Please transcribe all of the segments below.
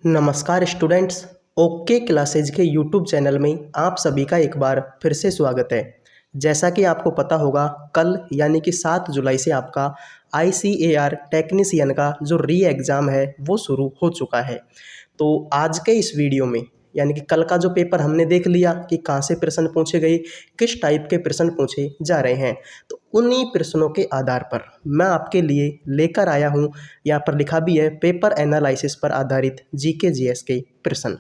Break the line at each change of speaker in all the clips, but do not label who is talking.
नमस्कार students. Okay classes के YouTube channel में आप सभी का एक बार फिर से स्वागत है। जैसा कि आपको पता होगा, कल यानी कि 7 जुलाई से आपका ICAR टेक्नीशियन का जो री एग्ज़ाम है वो शुरू हो चुका है। तो आज के इस वीडियो में यानी कि कल का जो पेपर हमने देख लिया कि कहाँ से प्रश्न पूछे गए, किस टाइप के प्रश्न पूछे जा रहे हैं, तो उन्हीं प्रश्नों के आधार पर मैं आपके लिए लेकर आया हूँ। यहाँ पर लिखा भी है पेपर एनालिसिस पर आधारित GK GS के प्रश्न।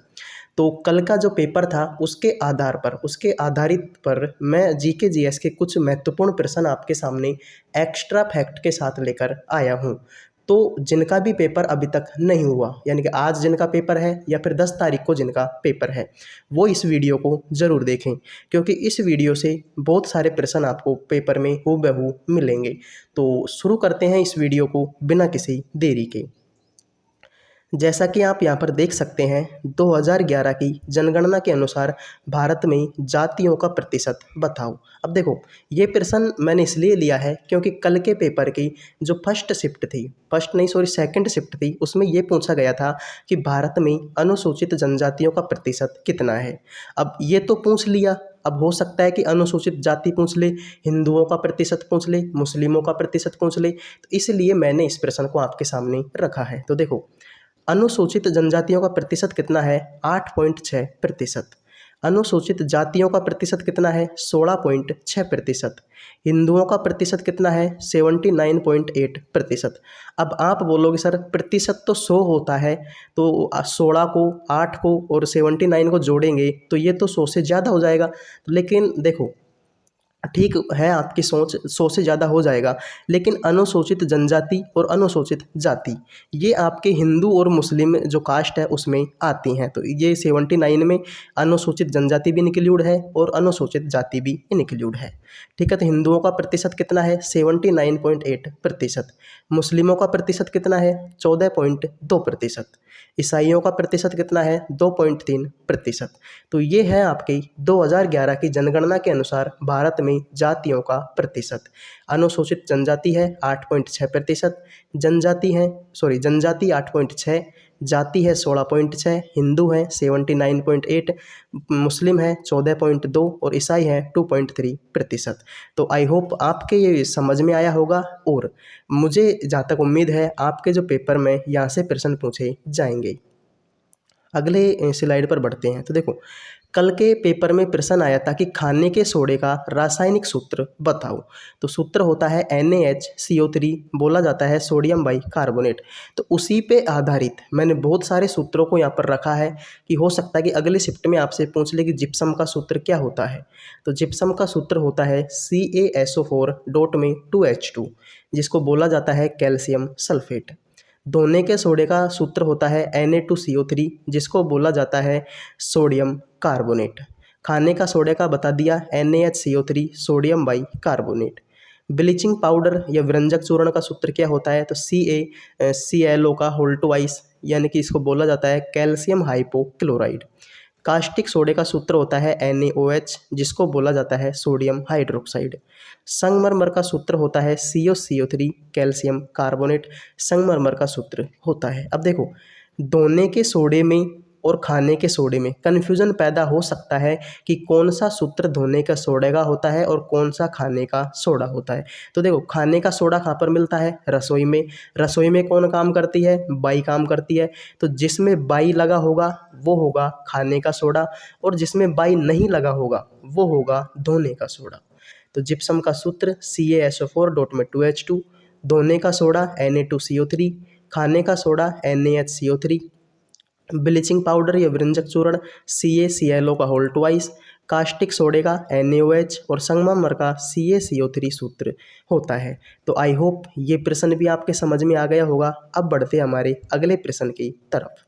तो कल का जो पेपर था उसके आधारित पर मैं GK GS के कुछ महत्वपूर्ण प्रश्न आपके सामने एक्स्ट्रा फैक्ट के साथ लेकर आया हूँ। तो जिनका भी पेपर अभी तक नहीं हुआ, यानी कि आज जिनका पेपर है या फिर 10 तारीख को जिनका पेपर है, वो इस वीडियो को ज़रूर देखें, क्योंकि इस वीडियो से बहुत सारे प्रश्न आपको पेपर में हूबहू मिलेंगे। तो शुरू करते हैं इस वीडियो को बिना किसी देरी के। जैसा कि आप यहाँ पर देख सकते हैं, 2011 की जनगणना के अनुसार भारत में जातियों का प्रतिशत बताओ। अब देखो, ये प्रश्न मैंने इसलिए लिया है क्योंकि कल के पेपर की जो सेकंड शिफ्ट थी, उसमें ये पूछा गया था कि भारत में अनुसूचित जनजातियों का प्रतिशत कितना है। अब ये तो पूछ लिया, अब हो सकता है कि अनुसूचित जाति पूछ ले, हिंदुओं का प्रतिशत पूछ ले, मुस्लिमों का प्रतिशत पूछ ले, तो इसलिए मैंने इस प्रश्न को आपके सामने रखा है। तो देखो, अनुसूचित जनजातियों का प्रतिशत कितना है? 8.6%। अनुसूचित जातियों का प्रतिशत कितना है? 16.6%। हिंदुओं का प्रतिशत कितना है? 79.8%। अब आप बोलोगे सर प्रतिशत तो 100 होता है, तो 16 को 8 को और 79 को जोड़ेंगे तो ये तो 100 से ज़्यादा हो जाएगा। लेकिन देखो, ठीक है, आपकी सोच 100 से ज़्यादा हो जाएगा, लेकिन अनुसूचित जनजाति और अनुसूचित जाति ये आपके हिंदू और मुस्लिम जो कास्ट है उसमें आती हैं। तो ये 79 में अनुसूचित जनजाति भी इंक्लूड है और अनुसूचित जाति भी इंक्लूड है। ठीक है, तो हिंदुओं का प्रतिशत कितना है? 79.8%। मुस्लिमों का प्रतिशत कितना है? 14.2%। ईसाइयों का प्रतिशत कितना है? 2.3%। तो ये है आपकी 2011 की जनगणना के अनुसार भारत में जातियों का प्रतिशत। अनुसूचित जनजाति है 8.6%, जनजाति 8.6, जाति है 16.6, हिंदू है 79.8, मुस्लिम है 14.2 और ईसाई है 2.3%। तो आई होप आपके ये समझ में आया होगा, और मुझे जहाँ तक उम्मीद है आपके जो पेपर में यहाँ से प्रश्न पूछे जाएंगे। अगले स्लाइड पर बढ़ते हैं। तो देखो, कल के पेपर में प्रश्न आया था कि खाने के सोडे का रासायनिक सूत्र बताओ। तो सूत्र होता है NaHCO3, बोला जाता है सोडियम बाइकार्बोनेट। तो उसी पे आधारित मैंने बहुत सारे सूत्रों को यहाँ पर रखा है कि हो सकता है कि अगले शिफ्ट में आपसे पूछ ले कि जिप्सम का सूत्र क्या होता है। तो जिप्सम का सूत्र होता है CaSO4 डॉट में 2H2, जिसको बोला जाता है कैल्शियम सल्फेट। धोने के सोडे का सूत्र होता है Na2CO3, जिसको बोला जाता है सोडियम कार्बोनेट। खाने का सोडे का बता दिया NaHCO3 sodium bicarbonate. Bleaching powder या व्यंजक चूर्ण का सूत्र क्या होता है? तो CaClO का होल ट्वाइस, यानी कि इसको बोला जाता है कैल्शियम हाइपोक्लोराइड। कास्टिक सोडे का सूत्र होता है NaOH, जिसको बोला जाता है सोडियम हाइड्रोक्साइड। संगमरमर का सूत्र होता है CaCO3 कैल्शियम कार्बोनेट, संगमरमर का सूत्र होता है। अब देखो, धोने के सोडे में और खाने के सोडे में कन्फ्यूज़न पैदा हो सकता है कि कौन सा सूत्र धोने का सोडे का होता है और कौन सा खाने का सोडा होता है। तो देखो, खाने का सोडा कहाँ पर मिलता है? रसोई में। रसोई में कौन काम करती है? बाई काम करती है। तो जिसमें बाई लगा होगा वो होगा खाने का सोडा, और जिसमें बाई नहीं लगा होगा वो होगा धोने का सोडा। तो जिप्सम का सूत्र CaSO4 डॉट में 2H2, धोने का सोडा Na2CO3, खाने का सोडा NaHCO3, ब्लीचिंग पाउडर या व्यंजक चूर्ण CaClO का होल ट्वाइस, कास्टिक सोडे का NaOH और संगमरमर का CaCO3 सूत्र होता है। तो आई होप ये प्रश्न भी आपके समझ में आ गया होगा। अब बढ़ते हमारे अगले प्रश्न की तरफ।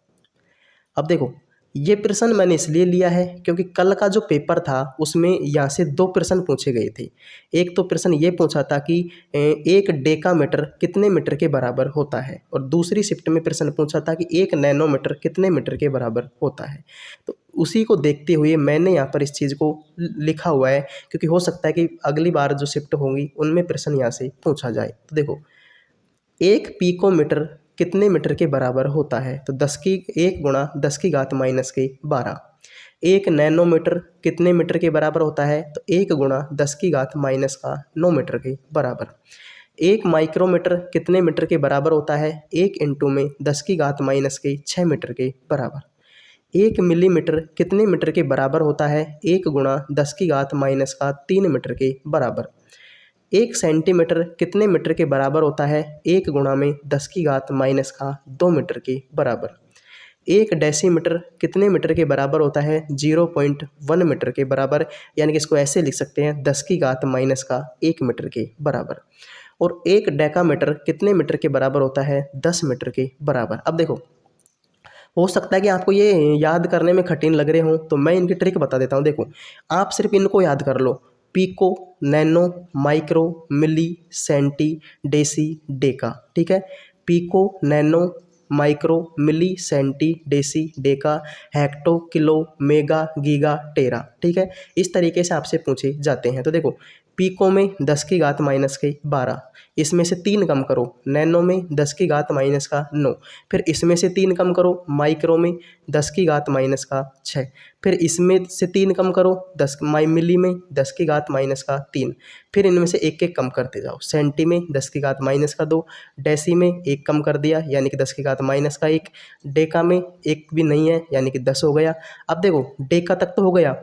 अब देखो, ये प्रश्न मैंने इसलिए लिया है क्योंकि कल का जो पेपर था उसमें यहाँ से 2 प्रश्न पूछे गए थे। एक तो प्रश्न ये पूछा था कि 1 डेकामीटर कितने मीटर के बराबर होता है, और दूसरी शिफ्ट में प्रश्न पूछा था कि 1 नैनोमीटर कितने मीटर के बराबर होता है। तो उसी को देखते हुए मैंने यहाँ पर इस चीज़ को लिखा हुआ है, क्योंकि हो सकता है कि अगली बार जो शिफ्ट होंगी उनमें प्रश्न यहाँ से पूछा जाए। तो देखो, 1 पिकोमीटर कितने मीटर के बराबर होता है? तो 1 गुणा 10 की घात माइनस के 12। 1 नैनोमीटर कितने मीटर के बराबर होता है? तो 1 गुणा 10 की घात माइनस का 9 मीटर के बराबर। 1 माइक्रोमीटर कितने मीटर के बराबर होता है? 1 इंटू में 10 की घात माइनस के 6 मीटर के बराबर। 1 मिलीमीटर कितने मीटर के बराबर होता है? 1 गुणा 10 की घात माइनस का 3 मीटर के बराबर। 1 सेंटीमीटर कितने मीटर के बराबर होता है? 1 गुणा में 10 की घात माइनस का 2 मीटर के बराबर। 1 डेसीमीटर कितने मीटर के बराबर होता है? 0.1 मीटर के बराबर, यानी कि इसको ऐसे लिख सकते हैं 10 की घात माइनस का 1 मीटर के बराबर। और 1 डेकामीटर कितने मीटर के बराबर होता है? 10 मीटर के बराबर। अब देखो, हो सकता है कि आपको ये याद करने में कठिन लग रहे हों, तो मैं इनकी ट्रिक बता देता हूँ। देखो, आप सिर्फ इनको याद कर लो, pico, nano, micro, milli, centi, deci, deca. ठीक है, pico, nano, micro, milli, centi, deci, deca, hecto, kilo, mega, giga, tera. ठीक है, इस तरीके से आपसे पूछे जाते हैं। तो देखो, पिको में 10 की घात माइनस के 12, इसमें से 3 कम करो। नैनो में 10 की घात माइनस का 9, फिर इसमें से 3 कम करो। माइक्रो में 10 की घात माइनस का 6, फिर इसमें से 3 कम करो। मिली में 10 की घात माइनस का 3, फिर इनमें से एक एक कम करते जाओ। सेंटी में 10 की घात माइनस का 2, डेसी में 1 कम कर दिया यानी कि 10 की घात माइनस का 1, डेका में 1 भी नहीं है यानी कि 10 हो गया। अब देखो, डेका तक तो हो गया,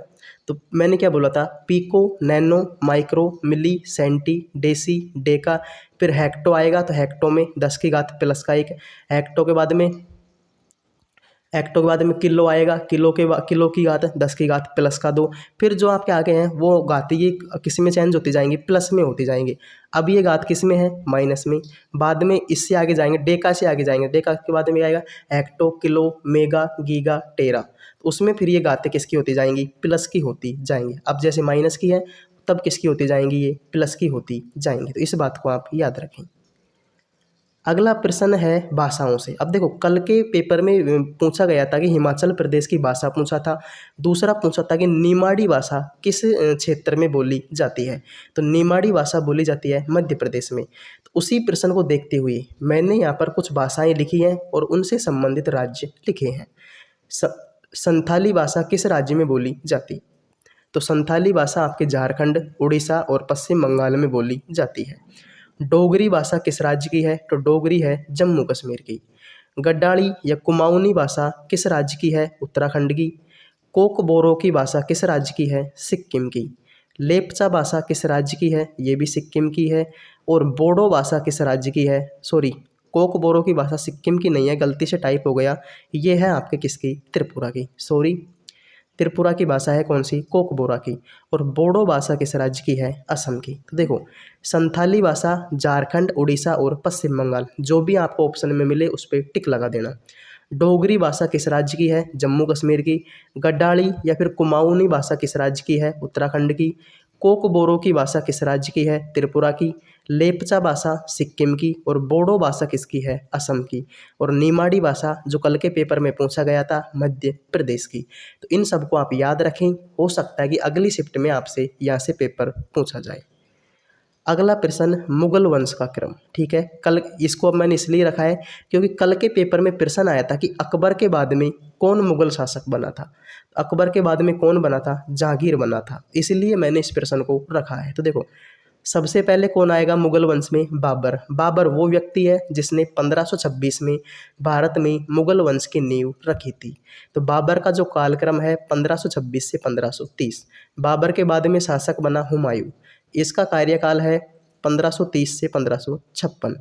तो मैंने क्या बोला था? Pico, nano, micro, milli, centi, deci, Deka, फिर हेक्टो आएगा, तो हेक्टो में 10 की घात प्लस का 1, हेक्टो के बाद में किलो आएगा, किलो की घात 10 की घात प्लस का 2, फिर जो आपके आगे हैं वो घातें ये किस में चेंज होती जाएंगी? प्लस में होती जाएंगी। अब ये घात किस में है? माइनस में। बाद में इससे आगे जाएंगे, डेका से आगे जाएंगे, डेका के बाद में आएगा हेक्टो, किलो, मेगा, गीगा, टेरा, तो उसमें फिर ये घातें किसकी होती जाएंगी? प्लस की होती जाएंगी। अब जैसे माइनस की है, तब किसकी होती जाएंगी? ये प्लस की होती जाएंगी। तो इस बात को आप याद रखें। अगला प्रश्न है भाषाओं से। अब देखो, कल के पेपर में पूछा गया था कि हिमाचल प्रदेश की भाषा पूछा था, दूसरा पूछा था कि निमाड़ी भाषा किस क्षेत्र में बोली जाती है? तो निमाड़ी भाषा बोली जाती है मध्य प्रदेश में। तो उसी प्रश्न को देखते हुए मैंने यहाँ पर कुछ भाषाएं लिखी हैं और उनसे संबंधित राज्य लिखे हैं। संथाली भाषा किस राज्य में बोली जाती? तो संथाली भाषा आपके झारखंड, उड़ीसा और पश्चिम बंगाल में बोली जाती है। डोगरी भाषा किस राज्य की है? तो डोगरी है जम्मू कश्मीर की। गड्डाली या कुमाऊनी भाषा किस राज्य की है? उत्तराखंड की। कोकबोरो की भाषा किस राज्य की है? सिक्किम की। लेप्चा भाषा किस राज्य की है? ये भी सिक्किम की है। और बोडो भाषा किस राज्य की है? कोकबोरो की भाषा सिक्किम की नहीं है, गलती से टाइप हो गया, ये है आपके किसकी? त्रिपुरा की। त्रिपुरा की भाषा है कौन सी? कोकबोरा की। और बोडो भाषा किस राज्य की है? असम की। तो देखो, संथाली भाषा झारखंड, उड़ीसा और पश्चिम बंगाल, जो भी आपको ऑप्शन में मिले उस पर टिक लगा देना। डोगरी भाषा किस राज्य की है? जम्मू कश्मीर की। गड्डाली या फिर कुमाऊनी भाषा किस राज्य की है? उत्तराखंड की। कोकबोरो की भाषा किस राज्य की है? त्रिपुरा की। लेप्चा भाषा सिक्किम की। और बोडो भाषा किसकी है? असम की। और निमाड़ी भाषा जो कल के पेपर में पूछा गया था, मध्य प्रदेश की। तो इन सबको आप याद रखें, हो सकता है कि अगली शिफ्ट में आपसे यहाँ से पेपर पूछा जाए। अगला प्रश्न, मुगल वंश का क्रम। ठीक है, कल इसको अब मैंने इसलिए रखा है क्योंकि कल के पेपर में प्रश्न आया था कि अकबर के बाद में कौन मुगल शासक बना था। अकबर के बाद में कौन बना था? जहांगीर बना था, इसलिए मैंने इस प्रश्न को रखा है। तो देखो, सबसे पहले कौन आएगा मुगल वंश में? बाबर। बाबर वो व्यक्ति है जिसने 1526 में भारत में मुगल वंश की नींव रखी थी। तो बाबर का जो कालक्रम है 1526 से 1530। बाबर के बाद में शासक बना हुमायूं, इसका कार्यकाल है 1530 से 1556।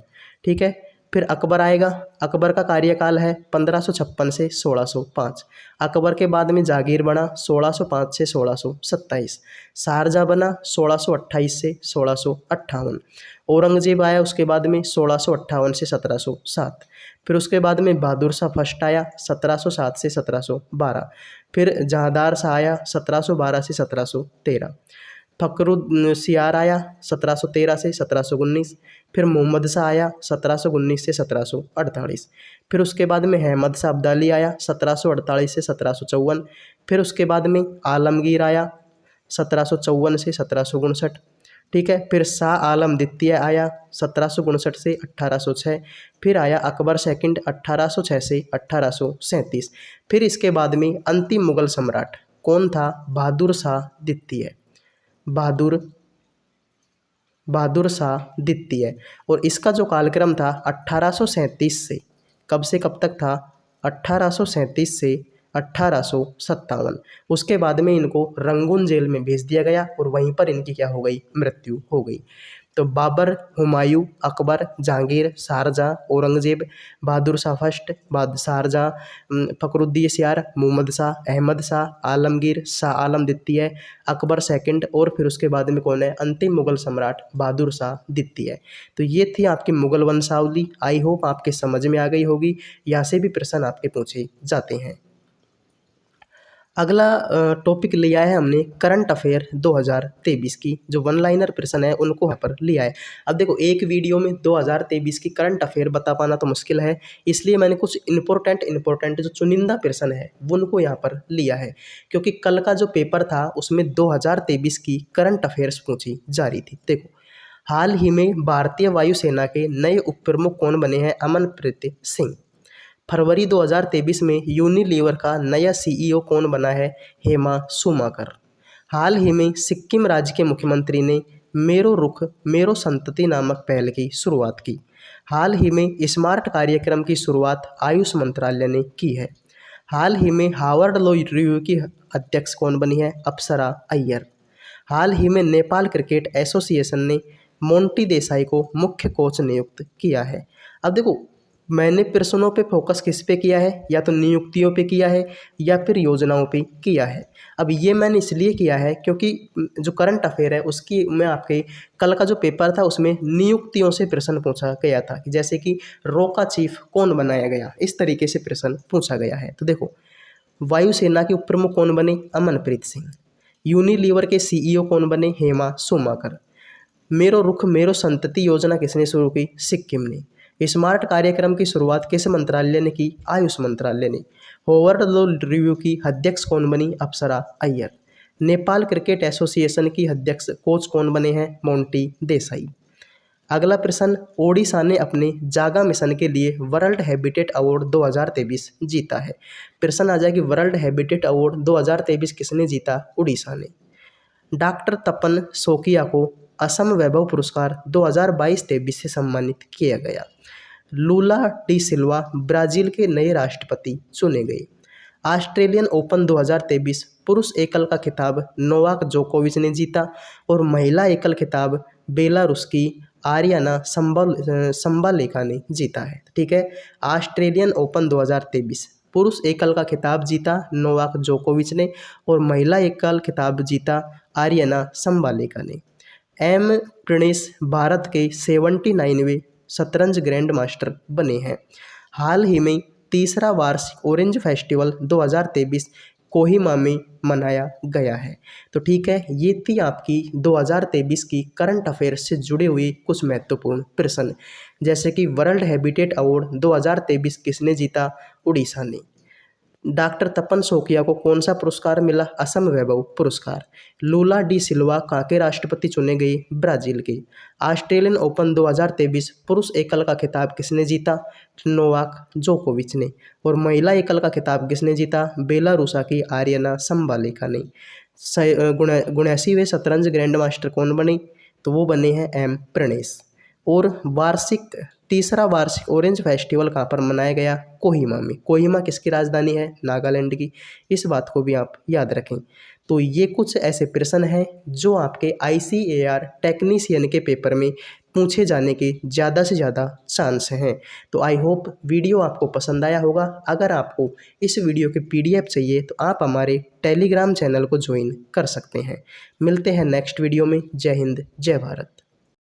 ठीक है, फिर अकबर आएगा, अकबर का कार्यकाल है 1556 से 1605। अकबर के बाद में जहांगीर बना 1605 से 1627। शारजहाँ बना 1628 से 1658। औरंगजेब आया उसके बाद में 1658 से 1707। फिर उसके बाद में बहादुर शाह फर्स्ट आया 1707 से 1712। फिर जहांदार शाह आया 1712 से 1713। फखरुद्दीन आया 1713 से 1719। फिर मोहम्मद शाह आया 1719 से 1748। फिर उसके बाद में अहमद शाह अब्दाली आया 1748 से 1754। फिर उसके बाद में आलमगीर आया 1754 से 1759। ठीक है। फिर शाह आलम द्वितीय आया 1759 से 1806। फिर आया अकबर सेकंड 1806 से 1837। फिर इसके बाद में अंतिम मुगल सम्राट कौन था? बहादुर शाह द्वितीय। बहादुर शाह द्वितीय। और इसका जो कालक्रम था 1837 से, कब से कब तक था? 1837 से 1857। उसके बाद में इनको रंगून जेल में भेज दिया गया और वहीं पर इनकी क्या हो गई? मृत्यु हो गई। तो बाबर, हुमायूं, अकबर, जहांगीर, शाहजहां, औरंगजेब, बहादुर शाह फर्स्ट, शाहजहां, फखरुद्दीन, मुहम्मद शाह, अहमद शाह, आलमगीर, शाह आलम द्वितीय, अकबर सेकंड, और फिर उसके बाद में कौन है? अंतिम मुगल सम्राट बहादुर शाह द्वितीय। तो ये थी आपकी मुगल वंशावली। आई होप आपके समझ में आ गई होगी। यहाँ से भी प्रश्न आपके पूछे जाते हैं। अगला टॉपिक लिया है हमने करंट अफेयर 2023 की। जो वन लाइनर प्रश्न है उनको यहाँ पर लिया है। अब देखो, एक वीडियो में 2023 की करंट अफेयर बता पाना तो मुश्किल है, इसलिए मैंने कुछ इंपॉर्टेंट जो चुनिंदा प्रश्न है वो उनको यहाँ पर लिया है, क्योंकि कल का जो पेपर था उसमें 2023 की करंट अफेयर्स पूछी जा रही थी। देखो, हाल ही में भारतीय वायुसेना के नए उप प्रमुख कौन बने हैं? अमनप्रीत सिंह। फरवरी 2023 में यूनिलीवर का नया सीईओ कौन बना है? हेमा सूमाकर। हाल ही में सिक्किम राज्य के मुख्यमंत्री ने मेरो रुख मेरो संतति नामक पहल की शुरुआत की। हाल ही में स्मार्ट कार्यक्रम की शुरुआत आयुष मंत्रालय ने की है। हाल ही में हार्वर्ड लॉ रिव्यू की अध्यक्ष कौन बनी है? अप्सरा अय्यर। हाल ही में नेपाल क्रिकेट एसोसिएशन ने मोंटी देसाई को मुख्य कोच नियुक्त किया है। अब देखो, मैंने प्रश्नों पे फोकस किस पे किया है? या तो नियुक्तियों पे किया है या फिर योजनाओं पे किया है। अब ये मैंने इसलिए किया है क्योंकि जो करंट अफेयर है उसकी मैं आपके कल का जो पेपर था उसमें नियुक्तियों से प्रश्न पूछा गया था, कि जैसे कि रो का चीफ कौन बनाया गया, इस तरीके से प्रश्न पूछा गया है। तो देखो, वायुसेना के उप प्रमुख कौन बने? अमनप्रीत सिंह। यूनिलीवर के सीईओ कौन बने? हेमा सूमाकर। मेरो रुख मेरो संतति योजना किसने शुरू की? सिक्किम ने। स्मार्ट कार्यक्रम की शुरुआत किस मंत्रालय ने की? आयुष मंत्रालय ने। हार्वर्ड लॉ रिव्यू की अध्यक्ष कौन बनी? अप्सरा अय्यर। नेपाल क्रिकेट एसोसिएशन की अध्यक्ष कोच कौन बने हैं? मोंटी देसाई। अगला प्रश्न, ओडिशा ने अपने जागा मिशन के लिए वर्ल्ड हैबिटेट अवार्ड 2023 जीता है। प्रश्न आ जाए कि वर्ल्ड हैबिटेट अवार्ड 2023 किसने जीता? उड़ीसा ने। डॉक्टर तपन शोकिया को असम वैभव पुरस्कार 2022-23 से सम्मानित किया गया। लूला डी सिल्वा ब्राजील के नए राष्ट्रपति चुने गए। ऑस्ट्रेलियन ओपन 2023 पुरुष एकल का खिताब नोवाक जोकोविच ने जीता और महिला एकल खिताब बेलारूस की आरियाना संबालेका ने जीता है। ठीक है, ऑस्ट्रेलियन ओपन 2023 पुरुष एकल का खिताब जीता नोवाक जोकोविच ने और महिला एकल खिताब जीता आरियाना संबालेका ने। एम प्रणेश भारत के 79वें शतरंज ग्रैंड मास्टर बने हैं। हाल ही में तीसरा वार्षिक ऑरेंज फेस्टिवल 2023 कोहिमा में मनाया गया है। तो ठीक है, ये थी आपकी 2023 की करंट अफेयर से जुड़े हुए कुछ महत्वपूर्ण प्रश्न, जैसे कि वर्ल्ड हैबिटेट अवार्ड 2023 किसने जीता? उड़ीसा ने। डॉक्टर तपन शोकिया को कौन सा पुरस्कार मिला? असम वैभव पुरस्कार। लूला डी सिल्वा कहाँ के राष्ट्रपति चुने गए? ब्राजील के। ऑस्ट्रेलियन ओपन 2023 पुरुष एकल का खिताब किसने जीता? नोवाक जोकोविच ने। और महिला एकल का खिताब किसने जीता? बेलारूसा की आरियाना संबालेका ने। 79वें शतरंज ग्रैंड मास्टर कौन बने? तो वो बने हैं एम प्रणेश। और तीसरा वार्षिक ऑरेंज फेस्टिवल कहाँ पर मनाया गया? कोहिमा में। कोहिमा किसकी राजधानी है? नागालैंड की। इस बात को भी आप याद रखें। तो ये कुछ ऐसे प्रश्न हैं जो आपके ICAR टेक्नीशियन के पेपर में पूछे जाने के ज़्यादा से ज़्यादा चांस हैं। तो आई होप वीडियो आपको पसंद आया होगा। अगर आपको इस वीडियो के PDF चाहिए तो आप हमारे टेलीग्राम चैनल को ज्वाइन कर सकते हैं। मिलते हैं नेक्स्ट वीडियो में। जय हिंद, जय भारत।